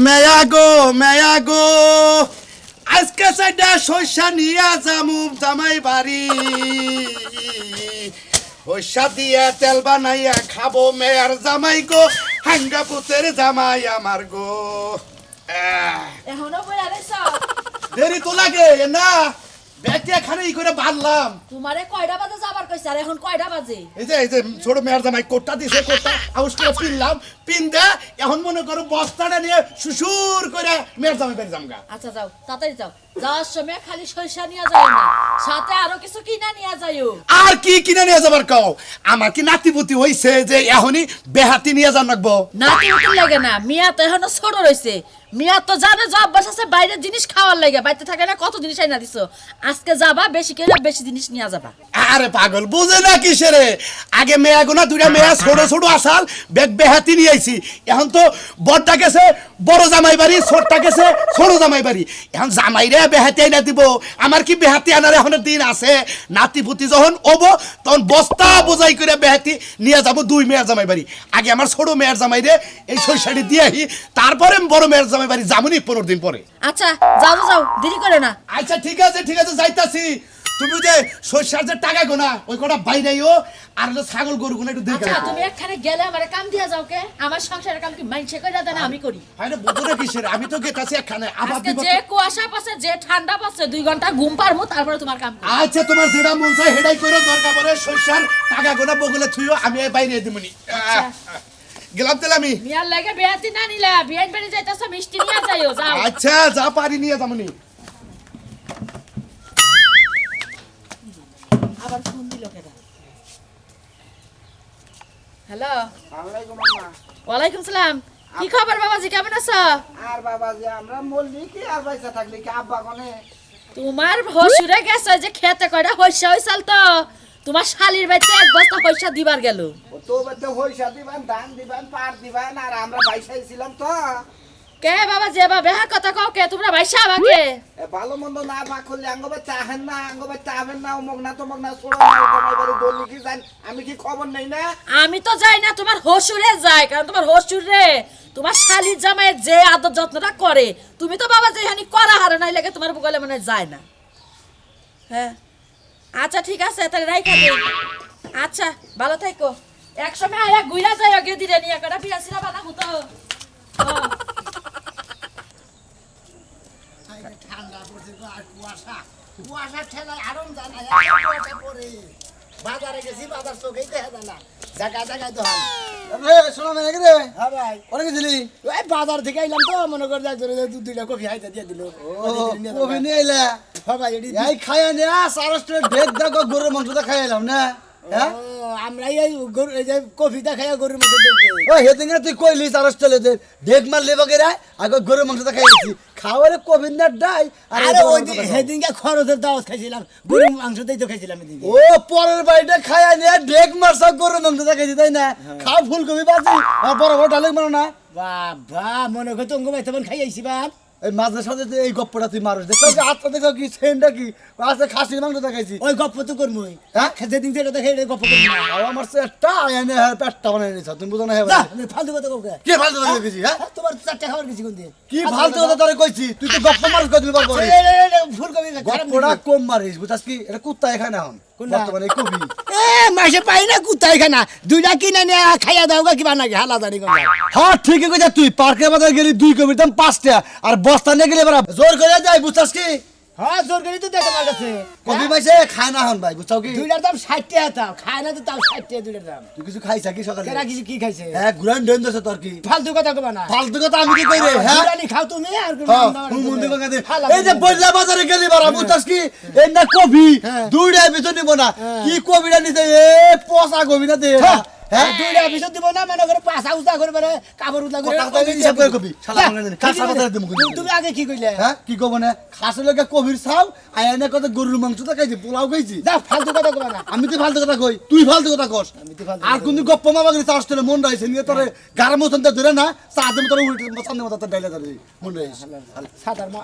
মেয়া গো আজকে সাইডা শস্যা নিয়া যামু জামাই বাড়ি শস্যা দিয়ে তেল বানাইয়া খাবো মেয়ার জামাই গো হাঙ্গা পুতের জামাই আমার গো এখনো বই আরেছ দেরি তো লাগে না ব্যাগটা এখানে ই করে বাঁধলাম তোমারে কয়টা বাজে যাবার কইছ আর এখন কয়টা বাজে এই যে ছোট মেয়ার জামাই কোটটা দিছে কোটটা আউস করে পিনলাম পিন দে এখন মনে করো বস্তাটা নিয়ে সুসুর করে মেয়ার জামাই বাড়ি যামগা আচ্ছা যাও তাড়াতাড়ি যাও যাওয়ার সময় খালি সরিষা নিয়ে যাও না সাথে আরো কিছু কিনা নিয়ে যাইও আর কি কিনে নিয়ে যাবার কও আমার কি নাতিপুতি হইছে যে এখনই বেহাতি নিয়ে যান রাখবো নাতি উঠে লাগে না মিয়া তো এখনো ছোট রইছে মিয়া তো জানে যে অভ্যাস আছে বাইরের জিনিস খাওয়ার লাগে বাইরে থাকে না কত জিনিস আইনা দিছো আজকে যাবা বেশি করে বেশি জিনিস নিয়ে যাবা আরে পাগল বুঝে না কিসেরে আগে মেয়া গোনা দুইটা মেয়া ছোট ছোট আসাল বেগ বেহাতি নিয়ে আইছি এখন তো বড়টা গেছে বড় জামাই বাড়ি ছোটটা গেছে ছোট জামাই বাড়ি এখন জামাই রে বেহাতি আইনা দিব আমার কি বেহাতি আনার এখন দিন আছে নাতিপুতি যখন ওবো তখন বস্তা বোঝাই করে বেহাতি নিয়ে যাব দুই মেয়ার জামাই বাড়ি আগে আমার ছোট মেয়ার জামাই রে এই শস্যটি দিয়ে আহি তারপরে বড় মেয়ার জামাই বাড়ি যামুনি 15 দিন পরে আচ্ছা যাও যাও দেরি করে না আচ্ছা ঠিক আছে যাইতাছি তুমি যে শস্যার যে টাকা গোনা ওই কটা বাইরেও আর হলো ছাগল গরু গোনা একটু দেখে আচ্ছা তুমি একখানে গেলে আমারে কাম দিয়া যাও কে আমার সংসারের কাম কি মাইনছে কইরা দেন আমি করি আরে বুঝরে কিসের আমি তো গেতাছি একখানে আবার আজকে যে কুয়াশা পাছে যে ঠান্ডা পাছে 2 ঘন্টা ঘুম পারমু তারপরে তোমার কাম আচ্ছা তোমার যেটা মন চায় হেডাই করে দরকার পড়ে শস্যার টাকা গোনা বগলে থুইও আমি বাইরে দিমুনি গেলাম তেল আমি মিয়ার লাগে বিয়াতি না নিলা বিয়ান বাড়ি যাইতাছ মিষ্টি নিয়া যাইও যাও আচ্ছা যা পারি নিয়ে যামুনি আবার ফোন দিল কেডা হ্যালো আসসালামু আম্মা ওয়ালাইকুম সালাম কি খবর বাবাজি কেমন আছো আর বাবাজি আমরা মল্লি কি আর পয়সা থাকলে কি আব্বা কোনে তোমার হসুরে গেছে যে খেতে কয়টা হইসা হইসাল তো তোমার শালির বাইতে এক বস্তা হইসা দিবার গেল ও তো বলতে পয়সা দিবেন ধান দিবেন পার দিবেন আর আমরা পয়সাই ছিলাম তো কে বাবা যে বা বেহা কথা কও কে তোমরা ভাইসা আমাকে এ ভালো মন্দ না মা করলে আঙ্গবে চাহেন না আঙ্গবে চাবেন না ও মগনা তো মগনা ছোড়ো না তোমার বাড়ি দলি কি জান আমি কি খবর নেই না আমি তো যাই না তোমার হসুরে যায় কারণ তোমার হসুরে তোমার শালির জামাইয়ের যে আদর যত্নটা করে তুমি তো বাবা যে হানি করা হারে নাই লাগে তোমার বগলে মানে যায় না হ্যাঁ আচ্ছা ঠিক আছে তাহলে রাইখা দে আচ্ছা ভালো থাকো একসময় আয়া গুইরা যায় আগে দিরে নিয়ে কটা পিয়াসিরা বানা হতো ঠান্ডা পড়ছে আর কুয়াশা ঠেলায় আরাম জানা কুয়াশা পড়ে বাজারে গেছি বাজার চোখেই দেখা যায় না জায়গায় তো হয় শোনো মানে রে হ্যাঁ ভাই অনেক গেছিলি ওই বাজার থেকে আইলাম তো মনে করে যাই ধরে দু দুইটা কফি হাইতে দিয়ে দিল কবি নিয়ে আইলা হ্যাঁ ভাই এটি এই খাইয়া নিয়া সারস্টে ঢেক দেখো গরুর মাংসটা খাইয়া এলাম না হ্যাঁ আমরা এই গরু এই যে কফিটা খাইয়া গরুর মধ্যে দেখি ও হেদিন তুই কইলি সারস্টে ঢেক মারলে বগেরা আগে গরুর মাংসটা খাইয়াছি খাওয়ারে কবিন্দার ডাই আরে ওই সেদিনকে খরচের দাওয়াত খাইছিলাম গরুর মাংসতেই তো খাইছিলাম এদিকে ও পরের বাড়িটা খাইয়া নিয়ে ঢেক মারছা গরুর মাংসটা খাইছি তাই না খাও ফুলকপি বাজি আর বড় বড় ডালেক মানো না বাবা মনে করে তো অঙ্গ ভাই তেমন খাইয়াইছি বাপ এই মাঝে সাথে এই গপ্পটা তুই মারুস দেখো আত্মা দেখো কি সেনটা কি আজকে খাসির মাংস দেখাইছি ওই গপ্প তো করবই হ্যাঁ? যেদিন যেটা দেখে গপ্প করবি না আর আমার একটা এনে পেটটা বানাই নিছ তুমি বুঝো না হে যা, ফালতু কথা কাউকে কি ফালতু কথা দেখেছি হ্যাঁ তোমার চারটা খাবার কিছু কোন দিয়ে কি ফালতু কথা তোরে কইছি তুই তো গপ্প মারুস কই দিবার পরে ফুলকপি গপ্পটা কম মারিস বুঝাস কি এটা কুত্তা এখানে এখন কোনটা? বর্তমানে এই কবি এ মাসে পাই না কুত্তাই খানা দুইটা কিনে নিয়ে খাইয়া দাও গা কিবা নাকি হালা জানি কোন হ্যাঁ ঠিকই কইছা তুই পার্কের বাজার গেলি 2 কবির দাম 5 টাকা আর বস্তা নিয়ে গেলে বড় জোর করে যাই বুঝছাস কি হ্যাঁ জোর করে তো দেখে আমার কাছে কবি পাইছে খায় না হন ভাই বুঝছাও কি দুইটার দাম 60 টাকা দাম খায় না তো তাও 60 টাকা দুইটার দাম তুই কিছু খাইছা কি সকালে কেরা কিছু কি খাইছে হ্যাঁ গুরান ডেন দছে তোর কি ফালতু কথা কবা না ফালতু কথা আমি কি কই রে হ্যাঁ বিরিয়ানি খাও তুমি আর হ্যাঁ, হুমুন্দি বাগানে। এই যে বইলা বাজারে গেলি বারা বুঝছাস কি এই না কবি হ্যাঁ। দুইটা ভিতর নিব না হ্যাঁ। কি কবিটা নিতে এ পচা কবি না দে হ্যাঁ হ্যাঁ দুইটা বিশদ দিব না মনে করে পাঁচা উজা করে মানে কাপড় উজা করে কথা কইলি হিসাব করে কবি শালা মনে নেই কাঁচা কথা দেব কই তুমি আগে কি কইলে হ্যাঁ কি কব না খাসের লগে কবির ছাও আয়না কত গরুর মাংস তো খাইছি পোলাও খাইছি যা ফালতু কথা কবা না আমি তো ফালতু কথা কই তুই ফালতু কথা কস আমি তো ফালতু আর কোন গপ্প মামা গলি চাষ তোরে মন রাইছে নিয়ে তোরে গার মতন তো ধরে না সাদে মতন উল্টে সামনে মতন ডাইলা ধরে মন রাইছে সাদার মা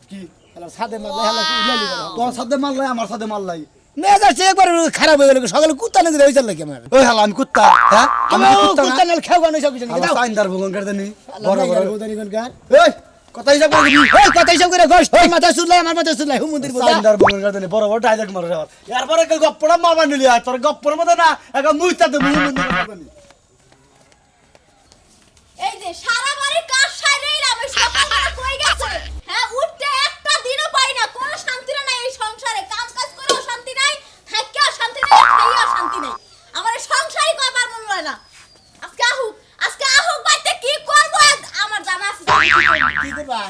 কি হ্যালো সাদে মা হ্যালো উলালি বলো তোর সাথে মারলাই আমার সাথে মারলাই মেজাজ একবার খারাপ হয়ে গেল সকালে কুত্তা নাকি হয়ে যাল আমার ওই হালা আমি কুত্তা হ্যাঁ আমি আমি কুত্তা কুত্তা নাল খেও গানো সব কিছু হালা সাইন্দার ভগন করে দেনি বড় বড় এই কথা হিসাব করে দিবি এই কথা হিসাব করে গোশ তোর মাথা সুলাই আমার মাথা সুলাই হুমুন্দির বোঝা সাইন্দার ভগন করে দেনি বড় বড় ডাইরেক্ট মারো যাওয়ার এরপরে গপ্পড়া মারবা নিলি আর তোর গপ্পড়ের মধ্যে না একটা মুইতা দে মুই এই যে সারা বাড়ির কাজ সাইরেই আমি সকালবেলা কই গেছে হ্যাঁ উঠতে একটা দিনও পাই না কোনো শান্তি নাই এই সংসারে কাজ কাজ করেও শান্তি নাই থাকিও শান্তি নাই খাইও শান্তি নাই আমার এই সংসারই করবার মন হয় না আজকে আহুক বাইতে কি করব আমার জানা আছে কি করবা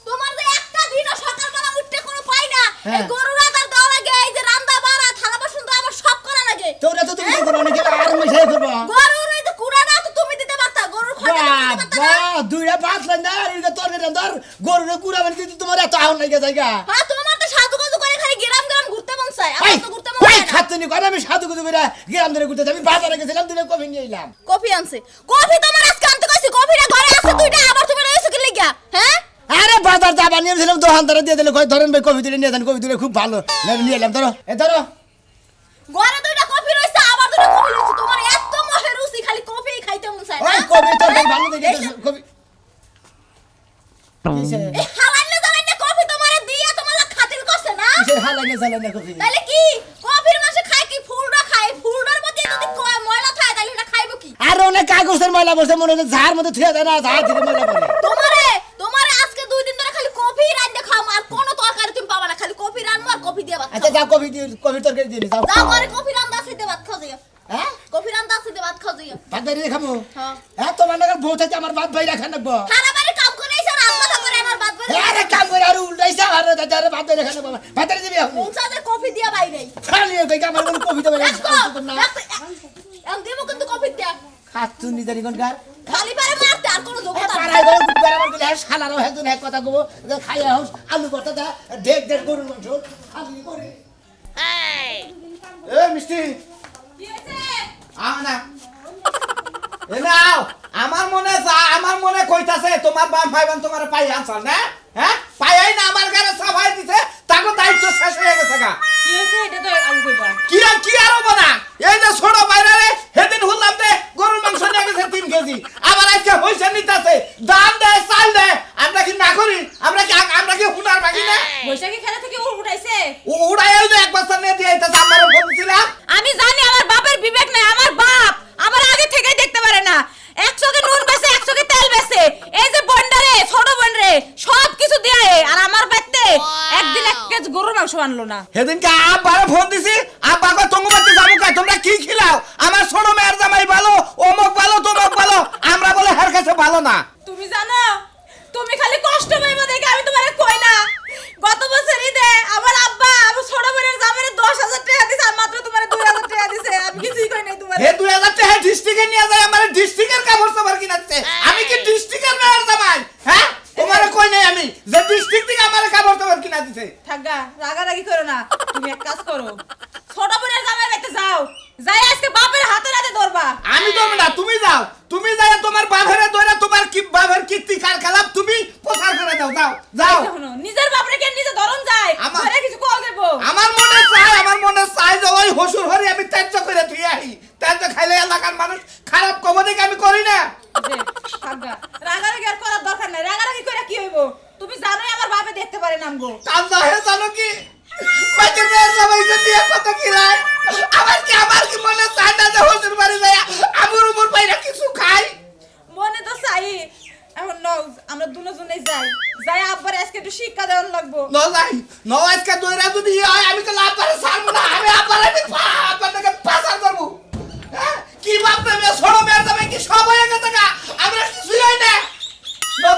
তোমার যে একটা দিনও সকালবেলা উঠতে কোনো পাই না এই গরু রান্দার দেওয়া লাগে এই যে রান্দা বাড়া থালা বাসন তো আমার সব করা লাগে তোরা তো তুমি করো না কি আর মিশাই করবা গরুর এই যে কুড়াটা তো তুমি দিতে পারতা গরুর খড়টা দিতে পারতা না বাবা দুইটা পাঁচ লাইন আর এটা তোর রান্দার গরুরে কুড়া বানি দিতে তোমার এত আহন লাগে জায়গা হ্যাঁ তোমার তো সাজুগুজু করে খালি গ্রাম গ্রাম ঘুরতে মন চায় এই আমার তো ঘুরতে মন ওই চায় না খাতুনি করে আমি সাধু গুজু করে গ্রাম ধরে ঘুরতে আমি বাজারে গেছিলাম দিনে কফি নিয়ে এলাম কফি আনছে কফি তোমার আজকে আনতে কইছি কফিটা ঘরে আছে দুইটা আবার তুমি রইছো কি লাগিয়া হ্যাঁ আরে বাজার যা বানিয়েছিলাম দোকানদারে দিয়ে দিলে কই ধরেন ভাই কফি দিলে নিয়ে যান কফি দিলে খুব ভালো নিয়ে এলাম ধরো এ ধরো ঘরে দুইটা কফি রইছে আবার দুইটা কফি রইছে তোমার এত মহে রুচি খালি কফি খাইতে মন চায় ওই না কফি তোর ভালো দেখে কফি কিসে এই হালাইলে জানাইলে কফি তোমারে দিয়া তোমার লাগি খাতির করছে না কিসে হালাইনে জ্বালাইনে কফি তাইলে কি কফির মাসে খায় কি ফুলটা খায় ফুলটার মধ্যে যদি ময়লা থাকে তাইলে এটা খাইবো কি আর অনেক কাগজের ময়লা বসে মনে হচ্ছে ঝাড় মধ্যে থুয়ে দেয় না ঝাড় থেকে ময়লা পড়ে তোমারে আজকে 2 দিন ধরে খালি কফি রাইন্দে খাও আর কোনো তরকারি তুমি পাবা না খালি কফি রানবো আর কফি দিয়ে ভাত আচ্ছা খাও যাও কফি দিয়ে কফি তরকারি দিয়ে যাও যাও ঘরে কফি রান্দা আছে দিয়ে ভাত খাও যাইও হ্যাঁ কফি রান্দা আছে দিয়ে ভাত খাও যাইও ভাত বাইরে খাবো হ্যাঁ হ্যাঁ তোমার নাগাল বউ থাকে আমার ভাত বাইরে খান রাখবো সারা বাড়ি কাম করে এসে রাত মাথা করে আমার ভাত বের আরে কাম করে আর উল্টাইছে আর দাদা ভাত বাইরে খান বাবা ভাত বাইরে দিবি এখন পৌঁছাতে কফি দিয়া বাইরে খালি ওই আমার কোনো কফি দেবে না এখন দেবো কিন্তু কফি দিয়া হাত তুই নিজের কোনকার খালি পারে মারতে আর কোনো যোগ্যতা নাই পাড়ায় গেলে বুধবার আমার গেলে শালারও একজন এক কথা কব খাইয়া হোস আলু ভর্তা দা ঢেক ঢেক গরুর মাংস খালি করে এ মিষ্টি আও না এ নাও আমার মনে কইতাছে তোমার বাপ ভাইবান তোমার পাই আনছাল না হ্যাঁ পাইই না আমার ঘরে সাফাই দিছে তাকে দায়িত্ব শেষ হয়ে গেছে গা কি হইছে এটা তো আমি কইবা কি আর হবো না এই যে ছোট বাইরে রে সেদিন হুললাম দে গরুর মাংস নিয়ে গেছে 3 কেজি আবার আজকে হইছে নিতাছে দাম দেয় চাল দেয় আমরা কি না করি আমরা কি হুনার বাকি না বৈশাখী খেলা থেকে উঠাইছে ও উড়াইও যে এক বছর নিয়ে দিয়ে আইতাছে আমারও ফোন ছিলাম আমি জানি আমার বাপের বিবেক নাই আমার বাপ আমার আগে থেকেই দেখতে পারে না 100 কে নুন বেচে 100 কে তেল বেচে এই যে বন্ডারে ছোট বোন রে সব কিছু দিয়ে আর আমার বাইতে একদিন 1 কেজি গরুর মাংস আনলো না সেদিনকে আব্বারে ফোন দিছি আব্বা কই তোমার বাড়িতে যাবো কই তোমরা কি খিলাও আমার ছোট মেয়ের জামাই ভালো অমুক ভালো তমুক ভালো আমরা বলে হের কাছে ভালো না তুমি জানো তুমি খালি কষ্ট পাইবা দেখে আমি তোমারে কই না গত বছর ঈদে আমার আব্বা আমার ছোট বোনের জামাইরে 10000 টাকা দিছে আর মাত্র তোমারে 2000 টাকা দিছে আমি কিছুই কই নাই তোমারে হে 2000 টাকা ডিস্ট্রিক্টে নিয়ে যায় আমার ডিস্ট্রিক্টের কাপড় সাবার কিনাচ্ছে আমি কি ডিস্ট্রিক্টের মেয়ের জামাই হ্যাঁ তোমারে কই নাই আমি যে ডিস্ট্রিক্ট থেকে আমার কাপড় সাবার কিনা দিছে থাকা রাগারাগি করো না তুমি এক কাজ করো ছোট বোনের জামাই বাইতে যাও যাই আজকে বাপের হাতে হাতে ধরবা আমি তো না তুমি যাও তুমি যাই তোমার বাপেরে ধরে তোমার কি বাপের কীর্তি কার খেলাপ তুমি প্রচার করে দাও যাও শোনো, নিজের বাপরে কে নিজে ধরন যায় আমার- ধরে কিছু কল দেবো আমার মনে চাই যে ওই হসুর হরি আমি ত্যায্য করে তুই আহি ত্যায্য খাইলে এলাকার মানুষ খারাপ কমে দেখে আমি করি না থাকা রাগারাগি আর করার দরকার নাই রাগারাগি করে কি হইব তুমি জানোই আমার বাপে দেখতে পারে নামগো কান্দা হয়ে জানো কি বাচ্চা মেয়ের সবাইকে দিয়ে কত কিলাই আমার কি মনে চায় না যে হসুর বাড়ি যায় আমার উপর পাইরা কিছু খাই মনে তো চাই এখন নও আমরা দুজনেই যাই আব্বার আজকে একটু শিক্ষা দেওয়ার লাগবো ন আজকে দইরা যদি হয় আমি তো লাভ পারে ছাড়বো না আমি আপনাকে পাচার করবো হ্যাঁ? কি ভাবতে মেয়ে ছোট মেয়ের যাবে কি সব হয়ে গেছে গা আমরা কিছুই হয় না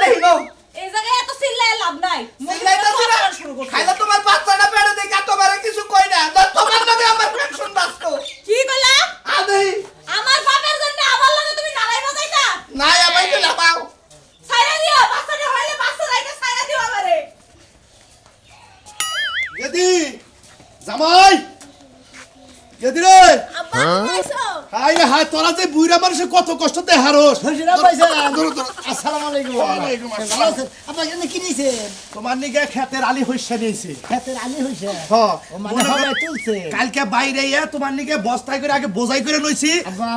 দেখি নো এই জায়গায় এত চিল্লায় লাভ নাই শুরু করছো খাইলে তোমার বাচ্চাটা পেটে দেখে তোমার কিছু কই না তোমার লগে আমার পেনশন বাঁচতো কি কইলা আদে আমার বাপের জন্য আমার লগে তুমি নালাই বাজাইতা নাই আমায় তো লাপাও ছাইরা দিও বাচ্চাটা হইলে বাচ্চা রাইতে ছাইরা দিও আমারে গেদি জামাই গেদি রে আব্বা কইছো হাই রে হায় তোরা যে বুইরা মানুষে কত কষ্ট দেহারস শ্বশুরা পাইছে ধরো, ধরো। আসসালামু আলাইকুম ওয়ালাইকুম আসসালাম। ভালো আছেন? আপনার এখানে কি নিছেন তোমার নিকে খেতের আলি হইসা নিয়েছে ক্ষেতের আলি হইছে হ্যাঁ ও মানে হবে তুলছে কালকে বাইরে ইয়া তোমার নিকে বস্তায় করে আগে বোঝাই করে নইছি আব্বা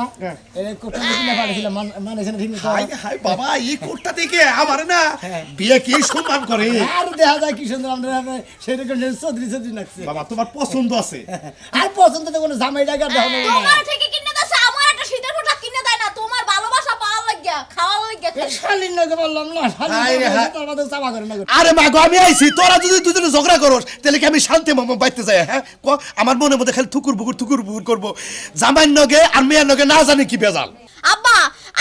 এই কোটা কিনে পাঠিয়েছিলাম মানেছেন ঠিক মতো হাই হাই বাবা এই কোটটা দেখে আমার না হ্যাঁ। বিয়ে কি সম্মান করে আর দেখা যায় কি সুন্দর আমরা সেই রকম চৌধুরী চৌধুরী লাগছে বাবা তোমার পছন্দ আছে আর পছন্দ তো কোনো জামাই টাকা দেওয়া হবে তোমার না থেকে কিনে দাও আমার একটা শীতের পোশাক কিনে দেয় না তোমার ভালোবাসা পাওয়ার লাগিয়া খাওয়ার লাগিয়া শালীন নাকি বললাম না হায় রে হায়। তার মধ্যে চাপা করে না আরে মা গো আমি আইছি তোরা যদি দুজনে ঝগড়া করস তাহলে কি আমি শান্তি বাইতে যাই হ্যাঁ ক আমার মনের মধ্যে খালি থুকুর বুকুর করবো জামাইর নগে আর মেয়ের নগে না জানি কি বেজাল আব্বা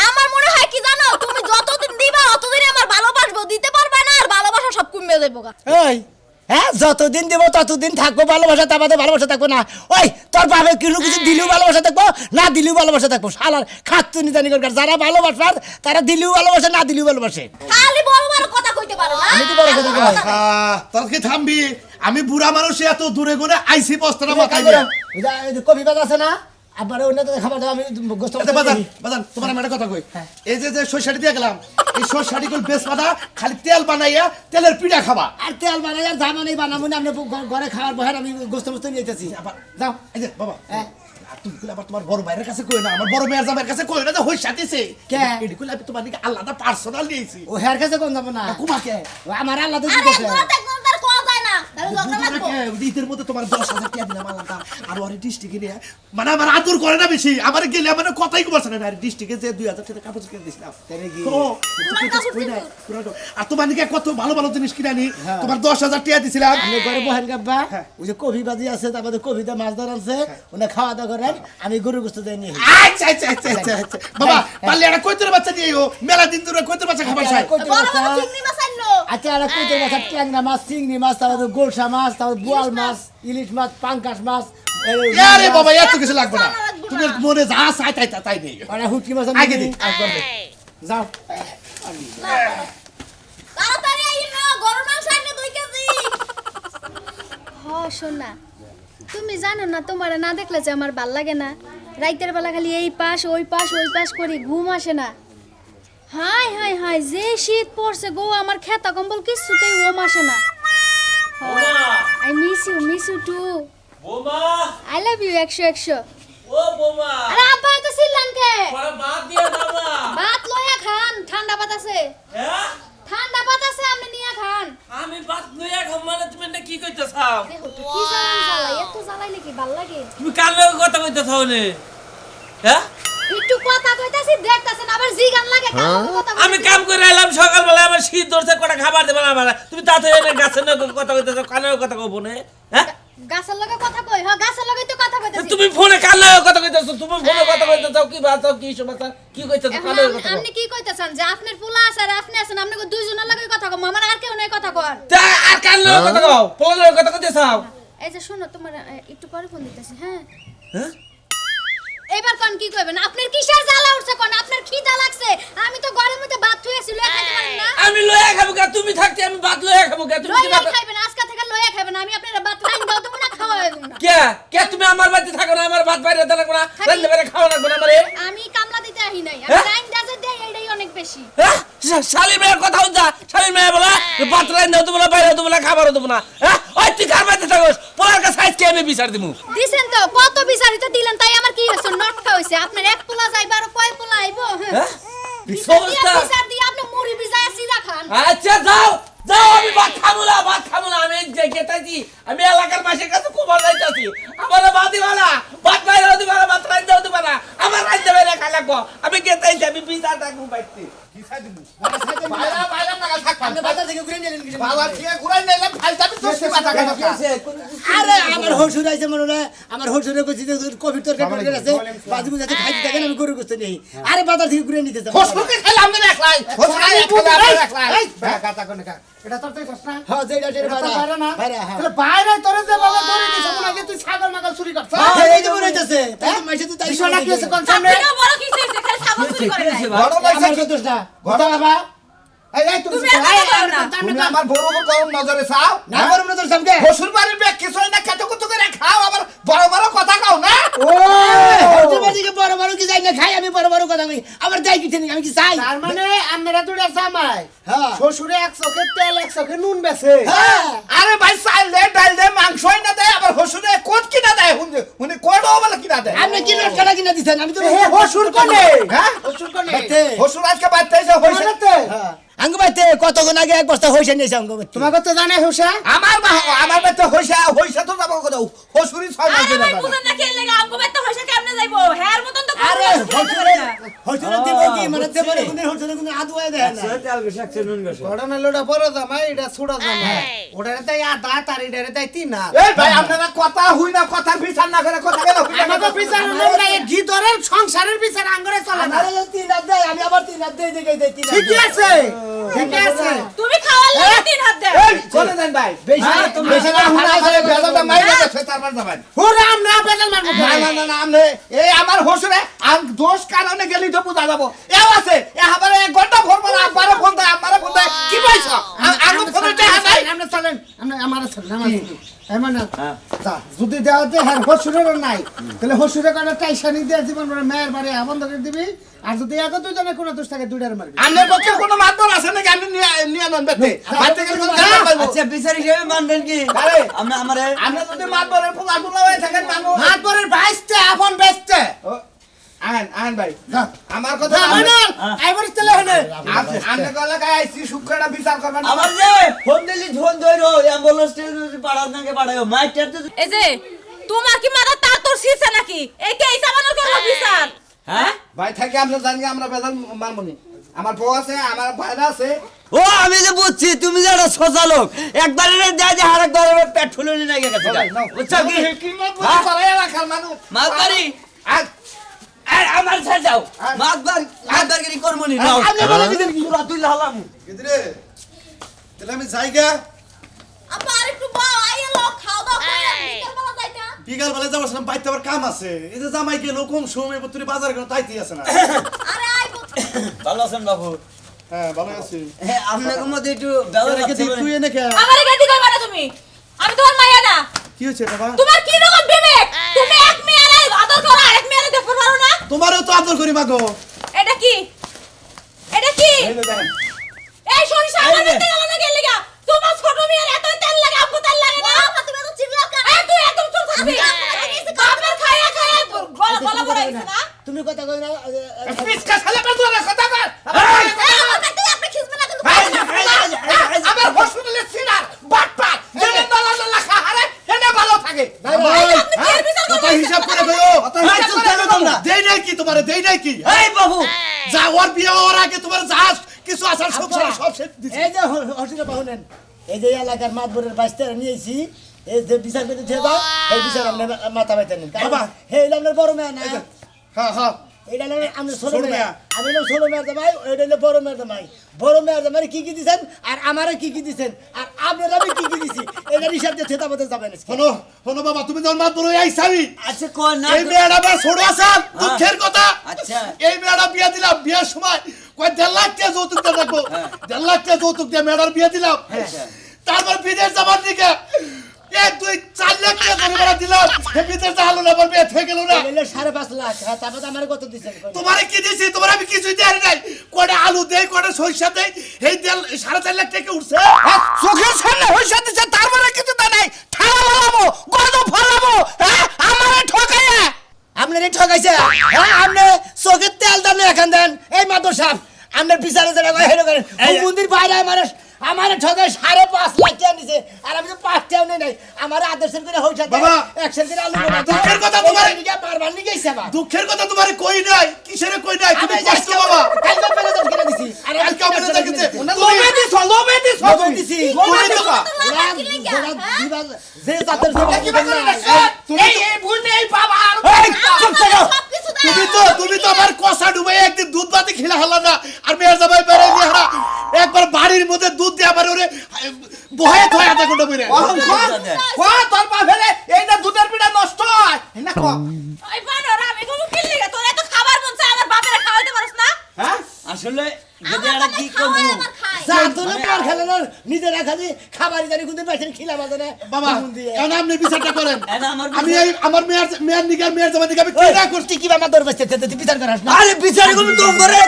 আমার মনে হয় কি জানো তুমি যতদিন দিবা ততদিন আমার ভালোবাসবো দিতে পারবে না আর ভালোবাসা সব কমে যাবে গা ওই হ্যাঁ যতদিন দিব ততদিন থাকবো ভালোবাসা তার বাদে ভালোবাসা থাকবো না ওই তোর বাপে কিলো কিছু দিলেও ভালোবাসা থাকবো না দিলেও ভালোবাসা থাকবো শালার খাচ্ছু নিতানি করকার যারা ভালোবাসার তারা দিলেও ভালোবাসে না দিলেও ভালোবাসে খালি বড় বড় কথা কইতে পারো না আমি তো বড় কথা কই। তোর কি থামবি আমি বুড়া মানুষ এত দূরে করে আইছি বস্তাটা মাথায় নিয়ে কফি বাজ আছে না আবার অন্য তো খাবার দাও আমি গোস্ত আচ্ছা, বাজান তোমার আমি একটা কথা কই এই যে সরষাটি দিয়ে গেলাম এই সরষাটি গুলো বেশ বাদা খালি তেল বানাইয়া তেলের পিঠা খাবা আর তেল বানাই আর জামা নেই বানাবো না আপনি ঘরে খাওয়ার বহার আমি গোস্ত মোস্ত নিয়ে যেতেছি আবার যাও এই যে বাবা হ্যাঁ। আর তুমি কইলে আবার তোমার বড় ভাইয়ের কাছে কই না আমার বড় মেয়ের জামাইয়ের কাছে কই না যে হই সাথেছে কে? এডি কইলে আমি তোমার দিকে আলাদা পার্সোনাল নিয়েছি ও হেয়ার কাছে কোন যাবো না কুমাকে ও আমার আল্লাহ তো আরে দিতেছে কথা কোনটার কোয়া যায় না তাহলে ঝগড়া লাগবো ঈদের মধ্যে তোমার 10,000 টাকা দিলাম আলাদা আর ওর ডিস্ট্রিক্টে নিয়ে মানে আমার আদর করে না বেশি আমার গেলে মানে কথাই বলছে না আর ডিস্ট্রিক্টে যে 2,000 টাকা কাপড় কিনে দিছিলাম তাই কি ও, আর তোমার দিকে কত ভালো ভালো জিনিস কিনে আনি তোমার 10,000 টাকা দিছিলাম আপনি ঘরে বহেন গাব্বা ওই যে কফি বাজি আছে তারপরে কফিতে মাছ ধর আছে ওনে খাওয়া দাওয়া করেন আমি গরু গোস্ত দেই নি আচ্ছা আচ্ছা আচ্ছা আচ্ছা আচ্ছা বাবা পারলে একটা কৈতর বাচ্চা দিয়ে মেলা দিন ধরে কৈতর বাচ্চা খাবার চাই বড় বড় চিংড়ি মাছ আনলো আচ্ছা আর কইতে মাছ ট্যাংরা মাছ চিংড়ি মাছ তারপরে গোলসা মাছ তারপরে বোয়াল মাছ ইলিশ মাছ পাঙ্কাশ মাছ আরে বাবা এত কিছু লাগবে না তুমি মনে যা চাই তাই তাই নেই আরে হুটকি মাছ আগে দিই যাও তাড়াতাড়ি আইনো গরুর মাংস আনলো 2 কেজি হ শোনা তুমি জানো না তোমার না দেখলে যে আমার ভাল লাগে না রাইতের বেলা খালি এই পাশ ওই পাশ করি ঘুম আসে না হাই হাই হাই যে শীত পড়ছে গো আমার খেতা কম্বল কিছুতেই ঘুম আসে না আই মিস ইউ টু বোমা আই লাভ ইউ 100 ও বোমা আরে আব্বা তো সিল্লান কে পরে বাদ দিয়ে বাবা ভাত লয়া খান ঠান্ডা ভাত আছে হ্যাঁ ঠান্ডা ভাত আছে আপনি নিয়া খান আমি বাদ লইয়া খাম মানে তুমি না কি কইতেছাও দেখো তো কি জ্বালাই এত জ্বালাইলে কি ভাল লাগে তুমি কার লগে কথা কইতেছাও নে হ্যাঁ একটু কথা কইতাছি দেখতাছেন আবার জি গান লাগে কথা আমি কাম করে এলাম সকালবেলা আমার শীত ধরছে কটা খাবার দেবে না আমার তুমি তাতে এনে গাছের লগে কথা কইতেছো কানের কথা কইবো না হ্যাঁ গাছের লগে কথা কই হ্যাঁ গাছের লগে তো কথা কইতাছি তুমি ফোনে কার লগে কথা কইতেছো তুমি ফোনে কথা কইতেছো কি বাতাও কি সমাচার কি কইতেছো এখন কার লগে কথা কও আপনি কি কইতাছেন যে আপনার ফুলা আছে আর আপনি আছেন আপনি দুইজনের লগে কথা কম আমার আর কেউ নাই কথা কর তা আর কার লগে কথা কও ফোনে লগে কথা কইতেছাও এই যে শোনো তোমার একটু পরে ফোন দিতেছি হ্যাঁ হ্যাঁ এবার কোন কি কইবেন আপনার কিসের জ্বালা উঠছে কোন আপনার খিদা লাগছে আমি তো ঘরের মধ্যে ভাত থুইছি লয়ে খাইতে পারেন না আমি লইয়া খাবো কা তুমি থাকতে আমি ভাত লইয়া খাবো কা তুমি কি লয়ে ভাত খাইবেন আজকে থেকে লয়ে খাইবেন আমি আপনার ভাত রাইন দাও তো না খাওয়াই দেব না কে কে তুমি আমার বাড়িতে থাকো না আমার ভাত বাইরে দেন না রান্না বাইরে খাওয়া লাগবে না আমারে আমি কামলা দিতে আহি নাই আমি হ্যাঁ? রাইন দাজে দেই এইটাই অনেক বেশি হ্যাঁ শালি মেয়ের কথা হচ্ছে শালি মেয়ে বলা ভাত রান্না দেবো না বাইরে দেবো না খাবারও দেবো না হ্যাঁ ওই তুই কার বাড়িতে থাকোস পোলার কাছে আজকে আমি বিচার দিব দিছেন তো কত বিচারিত দিলেন তাই আমার কি হইছে নটকা হইছে আপনার এক পোলা যাইবা আর কয় পোলা আইবো হ্যাঁ বিচার দিয়ে আপনি মুড়ি ভিজায় সিধা খান আচ্ছা যাও যাও আমি ভাত খাবো না আমি যে গেতাছি আমি এলাকার মাসের কাছে খুব ভালো যাইতাছি আমার ভাত দিবানা ভাত বাইরে দিবানা ভাত রান্না দিবানা আমার রান্না বাইরে খাই লাগবো আমি গেতাইছি আমি বিচার থাকবো বাইতে বাইরা বাইরা টাকা থাক আপনি বাজার থেকে ঘুরে নিলেন কিছু বাবা ঠিক ঘুরাই নিলাম ফাইলটা তো সে মাথা খাইছে আরে আমার হসুর আইছে মনে হয় আমার হসুরে কইছি যে কফির তরকারি আছে বাজি বুঝাতে খাইতে থাকেন আমি গরু গোস্ত নেই আরে বাজার থেকে ঘুরে নিতে যাব হোসকে খেলাম না একলাই হোসকে খেলাম একলাই গাতা কোন কা এটা তোর তুই কষ্ট না হ্যাঁ যেটা যেটা বাইরে না বাইরে হ্যাঁ তাহলে বাইরে তোরে যে বাবা তোরে দিছ মনে হয় তুই ছাগল মাগল চুরি করছ হ্যাঁ, এই যে মনে হইতাছে তাই মাইছে তো তাই বিষয়টা কি আছে কোন সামনে আপনিও বড় কিছু হইছে খালি সাবুত চুরি করে নাই বড় আমার লাগছে তো দোষ না কথা বাবা এই তুমি তুমি এত করো না। তুমি আমার বড় বড় গরম নজরে চাও না করব না তোর সামনে শ্বশুর বাড়ির ব্যাগ কিছু না কত কত করে খাও আবার বড় বড় কথা কও না ও হতে পারে কি বড় বড় কি যাই না খাই আমি বড় বড় কথা কই আবার যাই কি আমি কি চাই তার মানে আপনারা দুটা জামাই হ্যাঁ শ্বশুরে 100 কে তেল 100 কে নুন বেছে হ্যাঁ আরে ভাই চাল দে ডাল দে মাংসই না দেয় আবার শ্বশুরে কোট কিনা দেয় উনি কোটও বলে কিনা দেয় আপনি কি নোট কাটা কিনা দিছেন আমি তো হে হসুর কোনে হ্যাঁ হসুর কোনে বাতে শ্বশুর আজকে বাড়তে এসে হইছে কোনেতে আঙ্গ বাইতে কতক্ষণ আগে এক বস্তা হইছে নিয়েছে আঙ্গ বাইতে তোমাকে তো জানে হুসা আমার বাড়তে হইছে হইছে তো যাবো কোথাও হসুরি 6 মাস আরে দিন ভাই বুঝেন না কি লাগা আমগো বাইতে হইছে কেমনে যাইবো হ্যার মতন তো আরে হইছে হইছে দিব কি মানে দেব কোন হইছে কোন আদুয়া দেয় না ঘটনা লোটা বড় জামাই এটা ছোট জামাই ওটারে তাই আধা তার এটারে তাই 3 হাত এই ভাই আপনারা কথা হই না কথার বিচার না করে কথা গেল আমাকে বিচার না এই গীতরের সংসারের বিচার আঙ্গরে চলে না আরে তিন রাত দেয় আমি আবার তিন রাত দেই দেখে দেই তিন ঠিক আছে ঠিক আছে তুমি খাওয়ার লাগে 3 হাত দে এই চলে যান ভাই বেশি বেশি না হুনা করে বেজাটা মাইরে গেছে তারপর যাবেন ওরে আমরা বেজাল মারবো না না না না আমনে এই আমার হসুরে আম দোষ কারণে গেলি তো বুঝা যাব এও আছে এ হাবারে 1 ঘন্টা ফোন করে আব্বারে ফোন দেয় আমারে ফোন দেয় কি পাইছ আগে ফোনে টাকা নাই আমরা চলেন আমরা আমারে চলেন আমার এমন তা যদি দেওয়াতে হ্যাঁ হসুরের নাই তাহলে হসুরে কাটা টাইশানি দিয়ে জীবন ভরে মেয়ের বাড়ি বন্ধ করে দিবি আর যদি এক দুইজনে কোনো দোষ থাকে দুইটার মারবি আমনের পক্ষে কোনো মাতবর আছে নাকি আমি নিয়ে নন বেতে বাড়তে গেলে কোনো টাকা পাইবো আচ্ছা বিচার হিসেবে মানবেন কি আরে আমরা আমারে আমরা যদি মাতবরের ফুল আগুন হয়ে থাকেন মানুষ মাতবরের বাইসতে আপন বেচতে আন ভাই আমার কথা আমাদের আইবার চলে হলে আমনে গলা গায় আইছি শুক্রটা বিচার করবেন আমার যে ফোন দিলি ফোন ধইরো অ্যাম্বুলেন্স পাড়ার নাকি পাড়ায় মাইটার তো এই যে তোমার কি মাথা তার তোর শিরছে নাকি এই কে ইসামানোর করলো বিচার হ্যাঁ ভাই থাকে আমরা জানি আমরা বেজাল মারমনি আমার বউ আছে আমার ভাইরা আছে ও আমি যে বুঝছি তুমি যে একটা সোজা লোক একবারে দেয় যে আরেকবার পেট ফুলে নিয়ে না গেছে বুঝছো কি কি মত করে রাখার মানুষ মাতবাড়ি আজ আমার ছেড়ে যাও মাতবাড়ি করমনি নাও আপনি বলে দিবেন কি তুই হালাম কিদরে তাহলে আমি যাইগা আপা আরেকটু বাও আইয়া লোক খাওয়া দাওয়া করে বিকেল বেলা যাইতা বিকাল বেলা যাওয়ার বাইতে আবার কাম আছে এই যে জামাই গেল কম সময় তুই বাজার করে তাইতেই আছে না আরে আইবো ভালো আছেন বাবু হ্যাঁ ভালো আছি হ্যাঁ আপনাদের মধ্যে একটু ব্যবহার তুই এনে কে আমারে গাদি কইবা না তুমি আমি তোমার মাইয়া না কি হয়েছে বাবা তোমার কি রকম বিবেক তুমি এক মেয়েরে আদর করো আরেক মেয়েরে দেখতে পারো না তোমারও তো আদর করি মাগো এটা কি এটা কি এই দেখেন এই সরিষা আমার দেখতে গেল না গেলে গা তোমার ছোট মেয়ের এত তেল লাগে আপু তেল লাগে না তুমি তো চিল্লাও কেন এই তুই একদম চুপ থাকবি বাপের খায়া খায়া গলা বড় হইছে না তুমি কথা কই না পিছকা শালা বেজুরা কথা কর আপনি খিসবে না কিন্তু আমার হসপিটালে সিনার বাটপা যেন নলা নলা খাহারে হেনে ভালো থাকে কথা হিসাব করে কইও এই চুপ থাকো তোমরা দেই নাই কি তোমারে দেই নাই কি এই বাবু যা ওর বিয়ে হওয়ার আগে তোমার যা কিছু আসার সংসার সব শেষ দিছি এই যে হসিনা পাহুনেন এই যে এলাকার মাতবরের বাইশটা নিয়েছি এই যে বিচার করতে দিয়ে দাও এই বিচার আপনার মাথা বাইতে নিন বাবা। হে এই আপনার বড় মেয়ে না হ্যাঁ হ্যাঁ এইটা হলো আপনার ছোট ছোট মেয়ে মেয়ে। আমি হলাম ছোট মেয়ের জামাই ওইটা হলো বড় মেয়ের জামাই বড় মেয়ের জামাই কি কি দিছেন আর আমারে কি কি দিছেন আর আপনার আমি কি কি দিছি এটা হিসাব দিয়ে থেতা মধ্যে যাবেন শোনো শোনো বাবা তুমি যখন মাত বড় আইসারি আচ্ছা কোন না এই মেয়েটা আমার ছোট আছে দুঃখের কথা আচ্ছা। এই মেয়েটা বিয়ে দিলাম বিয়ের সময় কয় 1.5 লাখ টাকা যৌতুক দিয়ে রাখবো 1.5 লাখ টাকা যৌতুক দিয়ে মেয়েটার বিয়ে দিলাম তারপর বিদেশ যাবার দিকে 1-2-4 লাখ টাকা করে বেড়া দিলাম বিদেশ যাওয়ালো না আবার বিয়ে থেকে গেল না হলো 5.5 লাখ হ্যাঁ তারপর আমার কত দিছেন তোমারে কি দিছি তোমার আমি কিছুই দেই নাই কয়টা আলু দেই কয়টা সরিষা দেই এই তেল 4.5 লাখ টাকা উঠছে চোখের সামনে হইছে দিছে তার মানে কিছু তা নাই ঠাড়া লাগাবো গর্দ ফলাবো আমারে ঠকাইয়া আপনারে ঠকাইছে হ্যাঁ আপনি চোখের তেল দাম এখান দেন এই মাদর সাহেব আপনার বিচারে যারা হেরে করেন মন্দির বাইরে আমারে ঠকাই 5.5 লাখ টাকা নিছে আর আমি তো 5 টাকাও নেই নাই আমার আদর্শের করে হইছে বাবা, 100 করে আলু দুঃখের কথা তোমার বারবার নিয়ে গেছে বা দুঃখের কথা তোমারে কই নাই কিসের কই নাই তুমি কষ্ট বাবা কালকে পেলে তো কিনে দিছি আর কালকে আমরা দেখেছি লোভে দিছ লোভে দিছ লোভে দিছি। লোভে দিছ যে তাদের এই ভুল নেই বাবা আর সবকিছু দাও তুমি তো আমার কষা ডুবাই একদিন দুধ বাতি খেলা হলো না আর মেয়ের জামাই বেড়ে নিয়ে হারা একবার বাড়ির মধ্যে দুধ দিয়ে আমার ওরে বহে থয় আধা ঘন্টা বেড়ে তোর পা ফেলে এই না দুধের পিঠা নষ্ট হয় না ক ওই বানর আমি কোন কিল লাগে তোর এত খাবার মন চায় আমার বাপের খাওয়াইতে পারছ না হ্যাঁ আসলে আমার বাবা কি খাওয়ায় করবো আবার খায় জানতো না পার খেলে না নিজেরা খালি খাবারই জানি কিন্তু পাইছেন খিলা বাজে না বাবা এখন আপনি বিচারটা করেন এটা আমার আমি এই আমার মেয়ের নিগার মেয়ের জামাই নিগার আমি কি না করছি তুই কি আমার দর বসতে তুই বিচার করাস না আরে বিচার করবি তো করে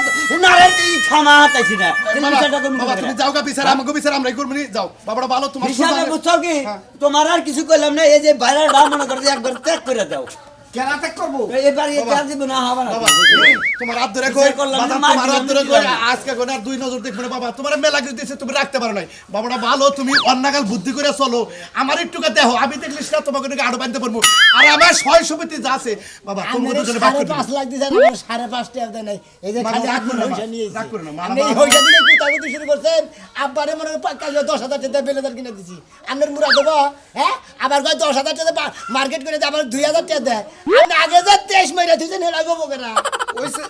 না রে তুই থামা হাতাইছি না বাবা, বিচারটা করবি বাবা তুমি যাও গা বিচার আমাকে বিচার আমরাই করব নি যাও বাবাটা ভালো তোমার বিচার সুবিধা- বুঝছো কি হ্যাঁ। তোমার আর কিছু কইলাম না এই যে বাইরে ডাল মনে করে যে একবার ত্যাগ করে দাও কেরাতে করবো এবার এই কাজ দিব না হবে না বাবা তোমার হাত ধরে কই বিচার করলাম, বাবা মার তোমার হাত দিলাম, ধরে কই দিলাম। আজকে কোন আর দুই নজর দেখবে না বাবা তোমার মেলা কিছু দিয়েছে তুমি রাখতে পারো নাই বাবাটা ভালো তুমি অন্নাগাল বুদ্ধি করে চলো আমার একটুকে দেখো আমি দেখলে সেটা তোমাকে নাকি আরো বাঁধতে পারবো আর আমার সয় সমিতি যা আছে বাবা তোমাকে দুজনে ভাগ করে দিবো। 5.5 লাখ দিছে আমার 5.5 টাকা দেয় নাই এই যে বাবা, খালি রাগ করো না, পয়সা নিয়ে রাগ করো না, মা, আপনি এই বাবা, পয়সা দিয়ে কুতাকুতি শুরু করছেন আব্বারে মনে হয় পাক্কা 10,000 টাকা বেলেদার কিনে দিছি আপনার মুরা দেবো হ্যাঁ আবার কয় 10,000 টাকা মার্কেট করে আবার 2,000 টাকা দেয় আপনি আগে যা 23 মাইরা দিয়েছেন হেলা গো বকেরা ওইসে